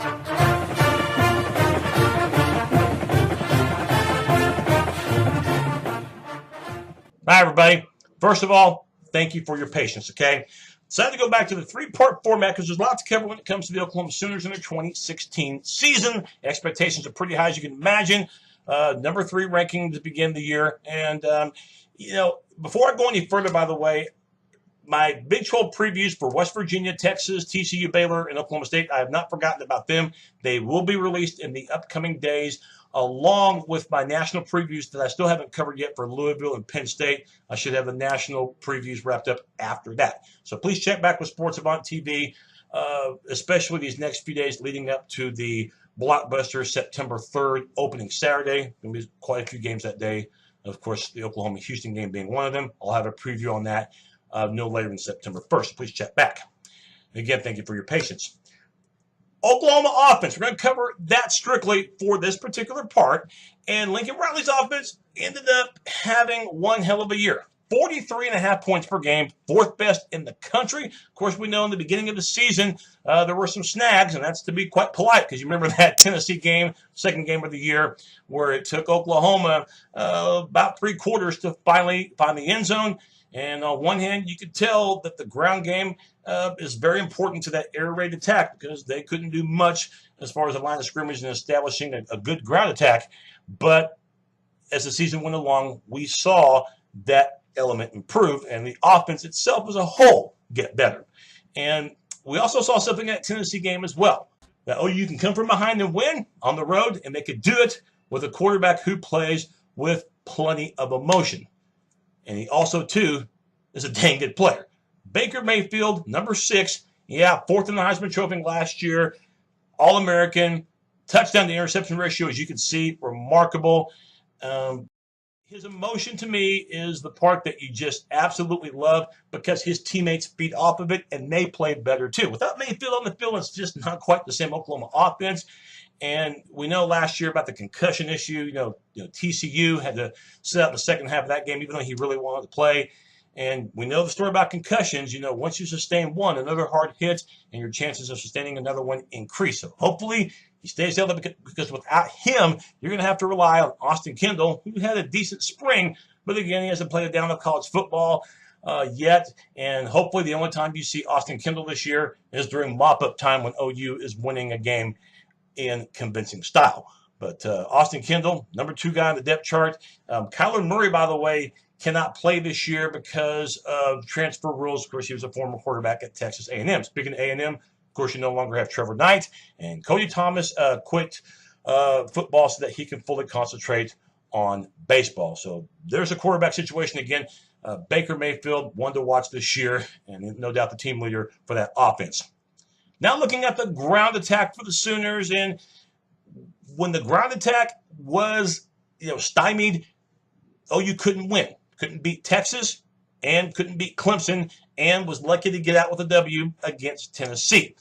Hi, everybody. First of all, thank you for your patience, okay? Decided to go back to the three-part format because there's a lot to cover when it comes to the Oklahoma Sooners in their 2016 season. Expectations are pretty high, as you can imagine. Number 3 ranking to begin the year. And, before I go any further, by the way, my Big 12 previews for West Virginia, Texas, T.C.U, Baylor, and Oklahoma State, I have not forgotten about them. They will be released in the upcoming days, along with my national previews that I still haven't covered yet for Louisville and Penn State. I should have the national previews wrapped up after that. So please check back with SportsSavantTV, especially these next few days leading up to the blockbuster September 3rd opening Saturday. There'll be quite a few games that day. Of course, the Oklahoma-Houston game being one of them. I'll have a preview on that no later than September 1st. Please check back. And again, thank you for your patience. Oklahoma offense. We're going to cover that strictly for this particular part. And Lincoln Riley's offense ended up having one hell of a year. 43.5 points per game, 4th best in the country. Of course, we know in the beginning of the season there were some snags, and that's to be quite polite because you remember that Tennessee game, second game of the year, where it took Oklahoma about 3 quarters to finally find the end zone. And on one hand, you could tell that the ground game is very important to that air raid attack because they couldn't do much as far as the line of scrimmage and establishing a good ground attack. But as the season went along, we saw that element improve and the offense itself as a whole get better. And we also saw something in that Tennessee game as well. That OU can come from behind and win on the road, and they could do it with a quarterback who plays with plenty of emotion. And he also, too, is a dang good player. Baker Mayfield, number 6. Yeah, 4th in the Heisman Trophy last year. All-American. Touchdown to interception ratio, as you can see, remarkable. His emotion to me is the part that you just absolutely love because his teammates feed off of it and they play better too. Without Mayfield on the field, it's just not quite the same Oklahoma offense. And we know last year about the concussion issue. T.C.U. had to sit out in the second half of that game, even though he really wanted to play. And we know the story about concussions. Once you sustain one, another hard hit, and your chances of sustaining another one increase. So hopefully he stays healthy because without him, you're going to have to rely on Austin Kendall, who had a decent spring. But again, he hasn't played a down of college football yet. And hopefully the only time you see Austin Kendall this year is during mop-up time when OU is winning a game in convincing style. But Austin Kendall, number 2 guy on the depth chart. Kyler Murray, by the way, cannot play this year because of transfer rules. Of course, he was a former quarterback at Texas A&M. Speaking of A&M, of course, you no longer have Trevor Knight. And Cody Thomas quit football so that he can fully concentrate on baseball. So there's a quarterback situation again. Baker Mayfield, one to watch this year, and no doubt the team leader for that offense. Now looking at the ground attack for the Sooners, and when the ground attack was stymied, OU couldn't win. Couldn't beat Texas and couldn't beat Clemson and was lucky to get out with a W against Tennessee.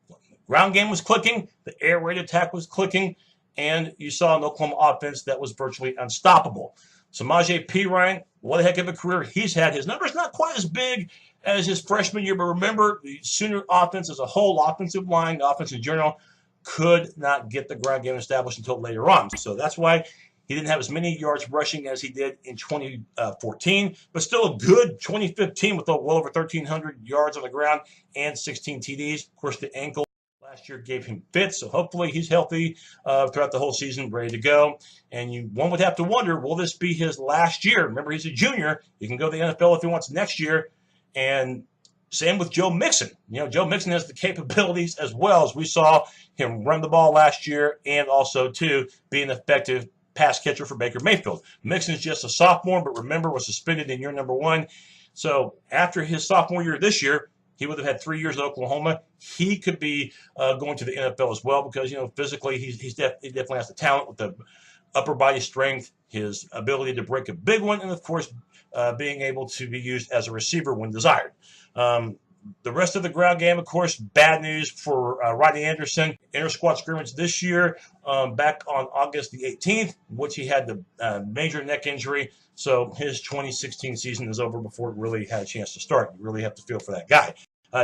The ground game was clicking. The air raid attack was clicking. And you saw an Oklahoma offense that was virtually unstoppable. Samaje Perine, what a heck of a career he's had. His number's not quite as big as his freshman year, but remember, the Sooner offense as a whole, offensive line, the offense in general, could not get the ground game established until later on. So that's why he didn't have as many yards rushing as he did in 2014, but still a good 2015 with well over 1,300 yards on the ground and 16 TDs. Of course, the ankle last year gave him fits, so hopefully he's healthy throughout the whole season, ready to go. And one would have to wonder, will this be his last year? Remember, he's a junior. He can go to the NFL if he wants next year. And same with Joe Mixon. Joe Mixon has the capabilities as well, as we saw him run the ball last year and also, too, be an effective pass catcher for Baker Mayfield. Mixon's just a sophomore, but remember, was suspended in year number 1. So after his sophomore year this year, he would have had 3 years at Oklahoma. He could be going to the NFL as well because, physically he definitely has the talent with the upper body strength, his ability to break a big one, and, of course, being able to be used as a receiver when desired. The rest of the ground game, of course, bad news for Rodney Anderson. Inter-squad scrimmage this year back on August the 18th, in which he had the major neck injury. So his 2016 season is over before it really had a chance to start. You really have to feel for that guy.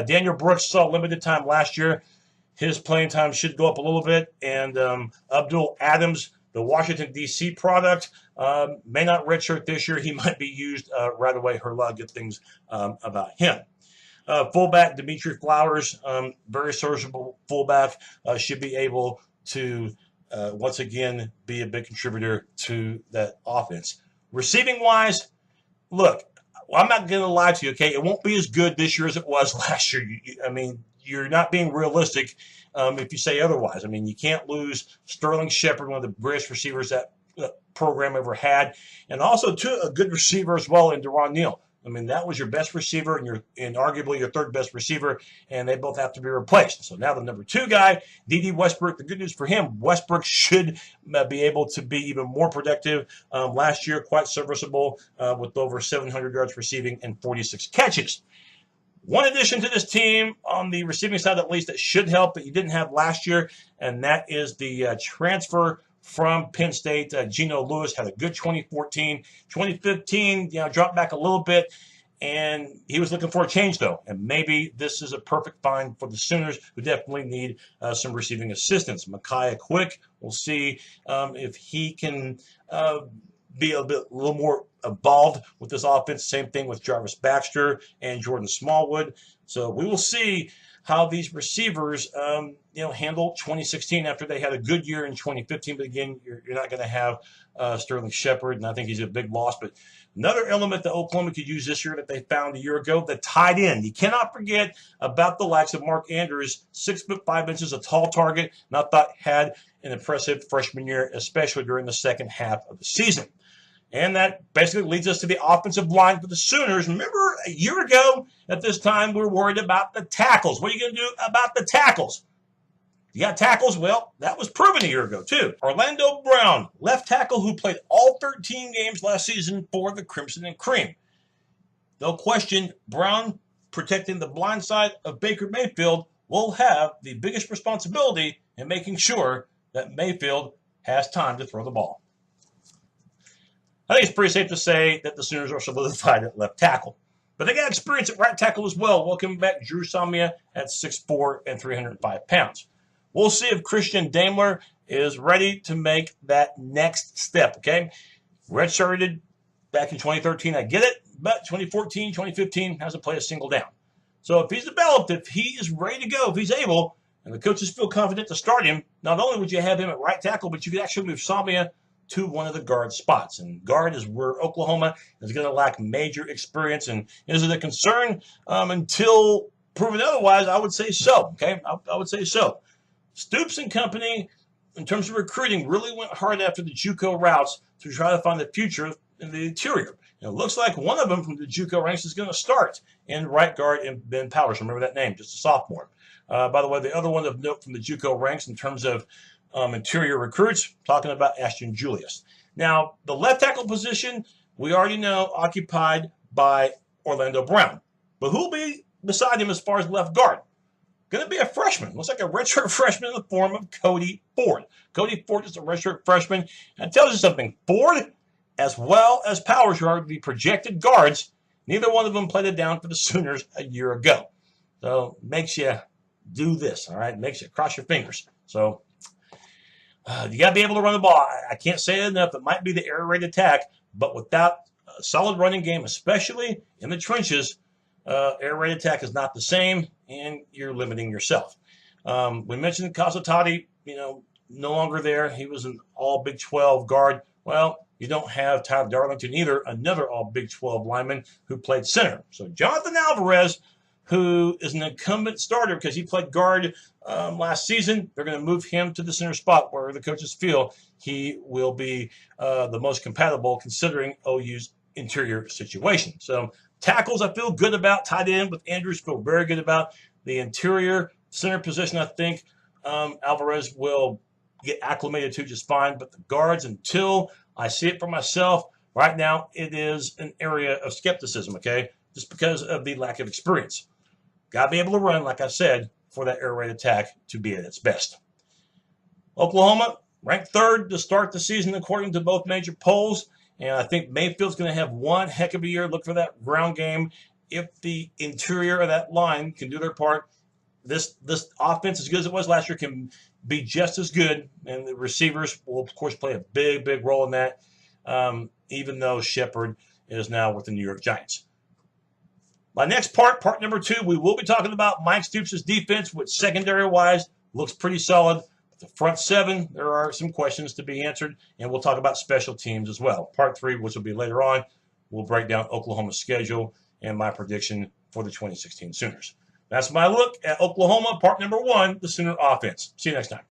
Daniel Brooks saw limited time last year. his playing time should go up a little bit. And Abdul Adams, the Washington, D.C. product, may not redshirt this year. He might be used right away. Heard a lot of good things about him. Fullback Dimitri Flowers, very serviceable fullback, should be able to once again be a big contributor to that offense. Receiving wise, look, I'm not going to lie to you, okay? It won't be as good this year as it was last year. I mean, you're not being realistic if you say otherwise. I mean, you can't lose Sterling Shepard, one of the greatest receivers that program ever had, and also a good receiver as well in Deron Neal. I mean, that was your best receiver and arguably your third best receiver, and they both have to be replaced. So now the number 2 guy, Dede Westbrook, the good news for him, Westbrook should be able to be even more productive. Last year, quite serviceable with over 700 yards receiving and 46 catches. One addition to this team on the receiving side, at least, that should help that you didn't have last year, and that is the transfer from Penn State. Geno Lewis had a good 2014. 2015, dropped back a little bit, and he was looking for a change, though. And maybe this is a perfect find for the Sooners, who definitely need some receiving assistance. Micaiah Quick, we'll see if he can be a little more involved with this offense. Same thing with Jarvis Baxter and Jordan Smallwood. So we will see how these receivers, handle 2016 after they had a good year in 2015. But again, you're not going to have Sterling Shepard, and I think he's a big loss. But another element that Oklahoma could use this year that they found a year ago, the tight end. You cannot forget about the likes of Mark Andrews, 6'5", a tall target, and I thought had an impressive freshman year, especially during the second half of the season. And that basically leads us to the offensive line for the Sooners. Remember, a year ago at this time, we were worried about the tackles. What are you going to do about the tackles? You got tackles? Well, that was proven a year ago, too. Orlando Brown, left tackle who played all 13 games last season for the Crimson and Cream. No question, Brown, protecting the blind side of Baker Mayfield, will have the biggest responsibility in making sure that Mayfield has time to throw the ball. I think it's pretty safe to say that the Sooners are solidified at left tackle. But they got experience at right tackle as well. Welcome back Drew Samia at 6'4" and 305 pounds. We'll see if Christian Daimler is ready to make that next step, okay? Redshirted back in 2013, I get it, but 2014, 2015 hasn't played a single down. So if he's developed, if he is ready to go, if he's able, and the coaches feel confident to start him, not only would you have him at right tackle, but you could actually move Samia to one of the guard spots. And guard is where Oklahoma is going to lack major experience. And is it a concern until proven otherwise? I would say so, okay? I would say so. Stoops and company, in terms of recruiting, really went hard after the JUCO routes to try to find the future in the interior. And it looks like one of them from the JUCO ranks is going to start in right guard in Ben Powers. Remember that name, just a sophomore. By the way, the other one of note from the JUCO ranks in terms of interior recruits, talking about Ashton Julius. Now, the left tackle position, we already know, occupied by Orlando Brown. But who will be beside him as far as left guard? Going to be a freshman. Looks like a redshirt freshman in the form of Cody Ford. Cody Ford is a redshirt freshman. That tells you something. Ford, as well as Powers, who are the projected guards, neither one of them played it down for the Sooners a year ago. So makes you do this, all right? Makes you cross your fingers. So you got to be able to run the ball. I can't say it enough. It might be the air raid attack, but without a solid running game, especially in the trenches, air raid attack is not the same, and you're limiting yourself. We mentioned Casatati, no longer there. He was an all Big 12 guard. Well, you don't have Tyler Darlington either, another all Big 12 lineman who played center. So Jonathan Alvarez, who is an incumbent starter because he played guard last season, they're going to move him to the center spot where the coaches feel he will be the most compatible considering OU's interior situation. So tackles I feel good about. Tight end with Andrews, feel very good about. The interior center position, I think Alvarez will get acclimated to just fine. But the guards, until I see it for myself, right now it is an area of skepticism, okay? Just because of the lack of experience. Got to be able to run, like I said, for that air raid attack to be at its best. Oklahoma, ranked third to start the season according to both major polls. And I think Mayfield's going to have one heck of a year. Look for that ground game. If the interior of that line can do their part, this offense, as good as it was last year, can be just as good, and the receivers will, of course, play a big, big role in that, even though Shepard is now with the New York Giants. My next part number 2, we will be talking about Mike Stoops' defense, which secondary-wise looks pretty solid. The front 7, there are some questions to be answered, and we'll talk about special teams as well. Part 3, which will be later on, we'll break down Oklahoma's schedule and my prediction for the 2016 Sooners. That's my look at Oklahoma, part number 1, the Sooner offense. See you next time.